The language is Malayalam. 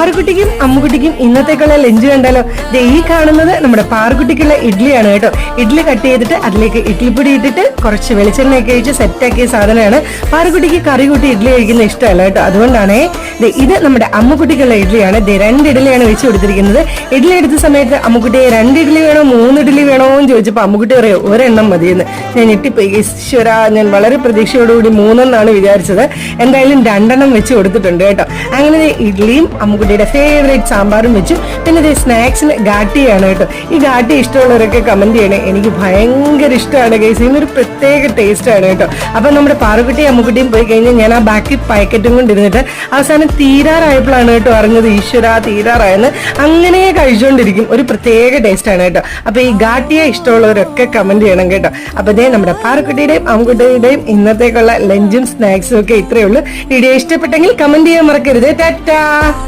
പാറുക്കുട്ടിക്കും അമ്മുക്കുട്ടിക്കും ഇന്നത്തേക്കുള്ള ലഞ്ച് കണ്ടാലോ. ഈ കാണുന്നത് നമ്മുടെ പാറുക്കുട്ടിക്കുള്ള ഇഡ്ഡലിയാണ് കേട്ടോ. ഇഡ്ഡലി കട്ട് ചെയ്തിട്ട് അതിലേക്ക് ഇഡ്ഡലിപ്പൊടി ഇട്ടിട്ട് കുറച്ച് വെളിച്ചെണ്ണയൊക്കെ ഒഴിച്ച് സെറ്റാക്കിയ സാധനമാണ്. പാറുക്കുട്ടിക്ക് കറി കൂട്ടി ഇഡ്ഡലി കഴിക്കുന്ന ഇഷ്ടമല്ല കേട്ടോ. അതുകൊണ്ടാണേ ഇത് നമ്മുടെ അമ്മുക്കുട്ടിക്കുള്ള ഇഡ്ഡലിയാണ്. 2 ഇഡ്ഡലിയാണ് വെച്ച് കൊടുത്തിരിക്കുന്നത്. ഇഡ്ഡലി എടുത്ത സമയത്ത് അമ്മുക്കുട്ടിയെ 2 ഇഡ്ഡലി വേണോ 3 ഇഡ്ഡലി വേണോ എന്ന് ചോദിച്ചപ്പോൾ അമ്മുക്കുട്ടി പറയോ ഒരെണ്ണം മതിയെന്ന്. ഞാൻ ഞെട്ടിപ്പോയി. ഈശ്വര, ഞാൻ വളരെ പ്രതീക്ഷയോടുകൂടി 3 എന്നാണ് വിചാരിച്ചത്. എന്തായാലും 2 എണ്ണം വെച്ച് കൊടുത്തിട്ടുണ്ട് കേട്ടോ. അങ്ങനെ ഇഡ്ഡലിയും അമ്മുക്കുട്ടിയുടെ ഫേവറേറ്റ് സാമ്പാറും വെച്ചു. പിന്നെ സ്നാക്സിന് ഗാട്ടിയാണ് കേട്ടോ. ഈ ഗാട്ടി ഇഷ്ടമുള്ളവരൊക്കെ കമന്റ് ചെയ്യണേ. എനിക്ക് ഭയങ്കര ഇഷ്ടമാണ് ഗൈസ്. ഇതിനൊരു പ്രത്യേക ടേസ്റ്റ് ആണ് കേട്ടോ. അപ്പൊ നമ്മുടെ പാറുക്കുട്ടിയും അമ്മുക്കുട്ടിയും പോയി കഴിഞ്ഞാൽ ഞാൻ ആ ബാക്കി പാക്കറ്റും കൊണ്ടിരുന്നിട്ട് അവസാനം തീരാറായപ്പോഴാണ് കേട്ടോ അറിഞ്ഞത് ഈശ്വര തീരാറായെന്ന്. അങ്ങനെ കഴിച്ചുകൊണ്ടിരിക്കും. ഒരു പ്രത്യേക ടേസ്റ്റ് ആണ് കേട്ടോ. അപ്പൊ ഈ ഗാട്ടിയെ ഇഷ്ടമുള്ളവരൊക്കെ കമന്റ് ചെയ്യണം കേട്ടോ. അപ്പൊ നമ്മുടെ പാറുക്കുട്ടിയുടെയും അമ്മുക്കുട്ടിയുടെയും ഇന്നത്തേക്കുള്ള ലഞ്ചും സ്നാക്സും ഒക്കെ ഇത്രയേ ഉള്ളൂ. വീഡിയോ ഇഷ്ടപ്പെട്ടെങ്കിൽ കമന്റ് ചെയ്യാൻ മറക്കരുത്. ടാറ്റാ.